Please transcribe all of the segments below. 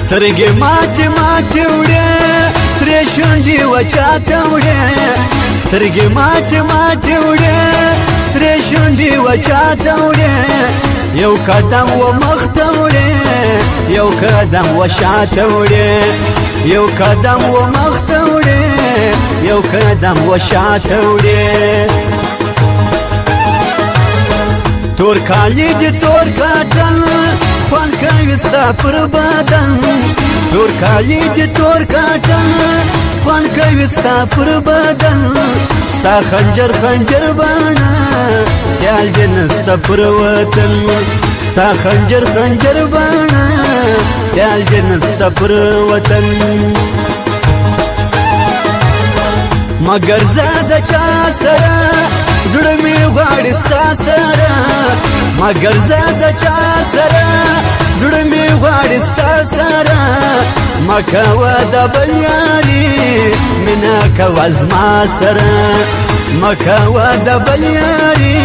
سترګې ماتې ماتې وړې سرې شونډې وچاته وړې سترګې ماتې ماتې وړې سرې شونډې وچاته وړې یو قدم و مخته وړې یو قدم و شاته وړې یو قدم و مخته وړې یو قدم و شاته وړې تور کالی دی تور کاټن خوند کوي ستا پر بدن تور کالی دی تور کاټن خوند کوي ستا پر بدن ستا خنجر خنجر باڼه سیال دې نسته پر وطن ستا خنجر خنجر باڼه سیال دې نسته پر وطن مگر زه د چا سره زړه مې غواړي ستا سره مگر زه د چا سره زړه مې غواړي ستا سره مه کوه د بل یاري مینه کوه زما سره مه کوه د بل یاري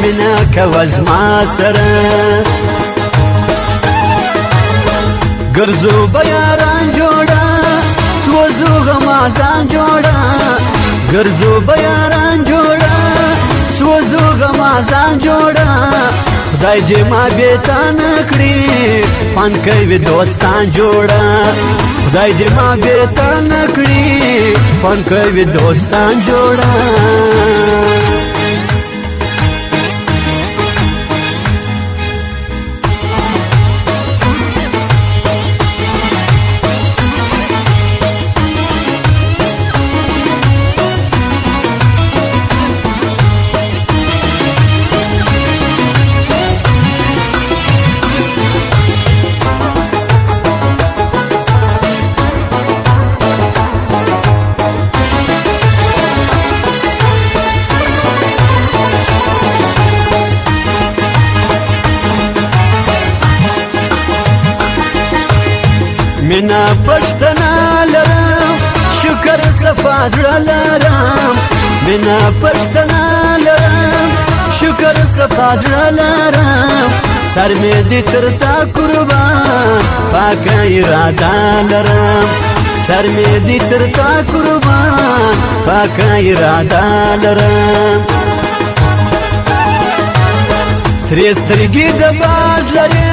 مینه کوه زما سره ګرځو به یاران جوړه سوځو غمازان جوړه ګرځو به یاران جوړه سوځو غمازان جوړه خدای دې ما بېتا نه کړي خوند کوي دوستان جوړه خدای دې ما بېتا نه کړي خوند کوي دوستان جوړه مینا پښتنا لرم شکر صفا زړه لرم مینا پښتنا لرم شکر صفا زړه لرم سر مې دې تر تا قربان پاکه اراده لرم سر مې دې تر تا قربان پاکه اراده لرم سرې سترګې د باز لرې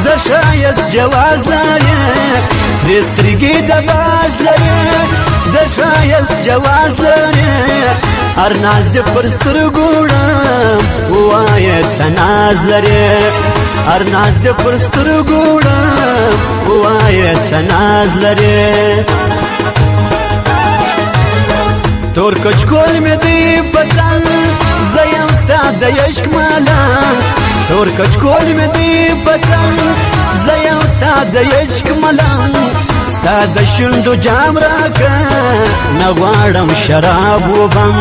د ښایست جواز لري سرې سترګې د باز لري د ښایست جواز لري هر ناز دې پر سترګو وړم ووایه څه ناز لري هر ناز دې پر سترګو وړم ووایه څه ناز لري تور کچکول مې دی په څنګ زه یم ستا د عشق ملنګ تور کچکول مې دی په څنګ زه یم ستا د عشق ملنګ ستا د شونډو جام راکه نه غواړم شراب وبم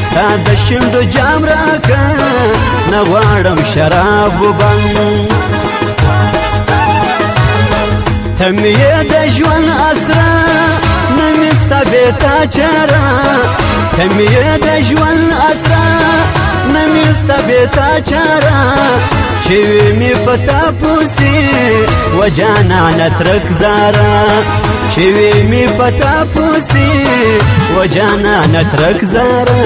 ستا د شونډو جام راکه نه غواړم شراب وبم ته مې یې د ژوند اسره نه مې ستا بېتا چاره ته مې یې د ژوند اسره نه مې ستا بېتا چاره چې وې مې په تا پوسې و جانانه ترک زاره چې وې مې په تا پوسې و جانانه ترک زاره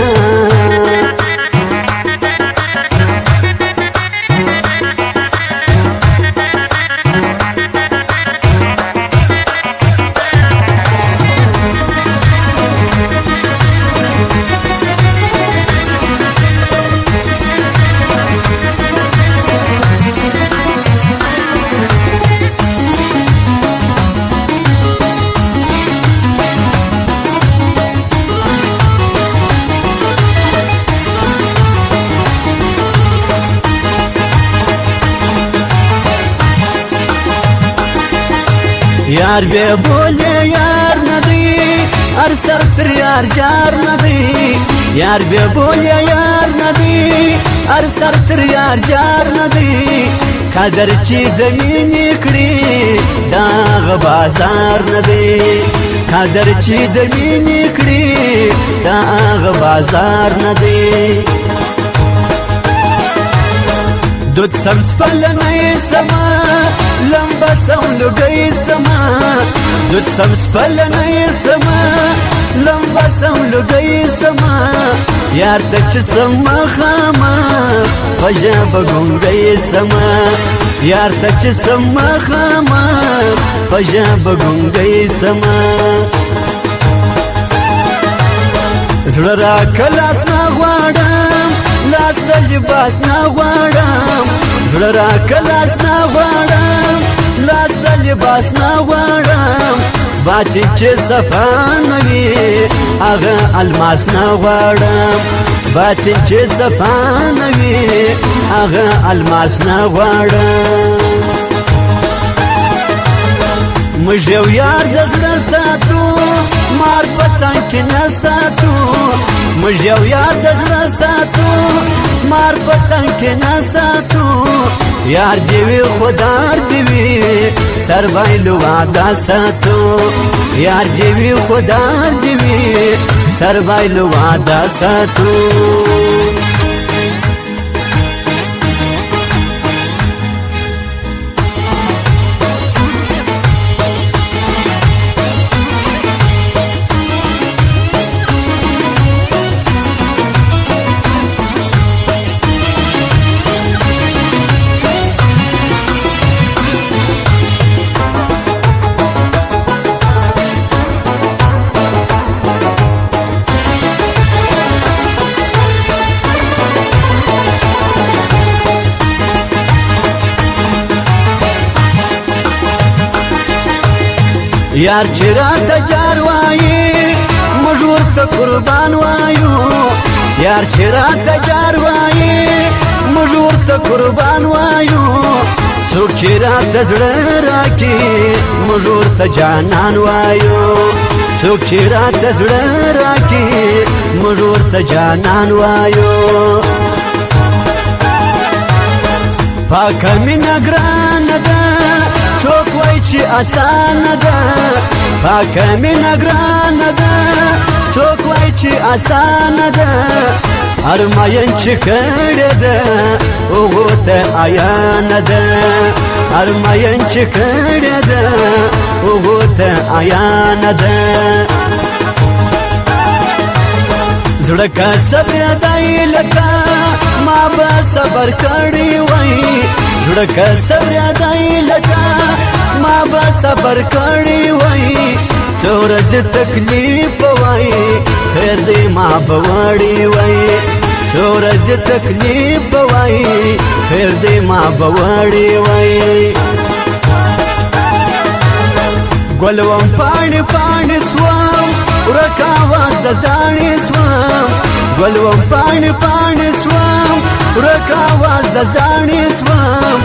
یار بے بولے یار ندی ہر سر تر یار جار ندی یار بے بولے یار ندی هر سر تر یار جار ندی قدر چې د مینې کړي داغ بازار ندی قدر چې د مینې کړي داغ بازار ندی دود سم سپلنی سما لمبا سم لگئی سما دود سم سپلنی سما لمبا سم لگئی سما یار تچ سما خاما پجا بگونگئی سما یار تچ سما خاما پجا بگونگئی سما زړه را کلاس نه غواړم لاس د لباس نه غواړم زړه را کلاس نه غواړم لاس د لباس نه غواړم باطن چې صفا نه وي هغه الماس نه غواړم باطن چې صفا نه وي هغه الماس نه غواړم موږ یو یار د زړه ساتو مار په څنګ کې نه ساتو موږ یو یار د زړه ساتو مار په څنګ کې نه ساتو یار دې وي خوددار دې وي سر بایلو وعده ساتو یار دې وي خوددار دې وي سر بایلو وعده ساتو یار چې راته جار وایي موږ ورته قربان وایو یار چې راته جار وایي موږ ورته قربان وایو څوک چې راته زړه راکړي موږ ورته جانان وایو څوک چې راته زړه راکړي موږ ورته جانان وایو پاکه مینه ګرانه ده څوک وایي چې اسانه ده پاکه مینه ګرانه ده څوک وایي چې اسانه ده هر ماین چې کړې ده هغو ته عیانه ده هر ماین چې کړې ده هغو ته عیانه ده زړه کا صبر دی لکه ما به صبر کړی وای زړه کا صبر دی لکه ما به صبر کړی وای څو ورځې تکلیف وای خیر دې ما به وړی وای څو ورځې تکلیف وای خیر دې ما به وړی وای ګلوم پاڼې پاڼې سوم ورکه आवाज د ځانې سوم ګلوم پاڼې پاڼې سوم ورکه आवाज د ځانې سوم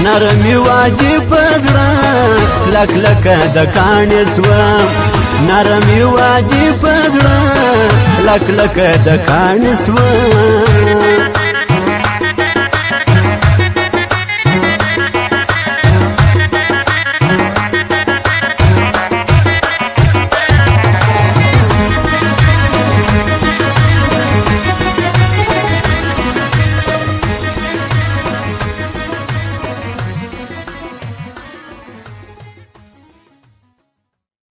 نرمي وادي په زړه لک لک د کاڼې سوم نرمي وادي په زړه لک لک د کاڼې سوم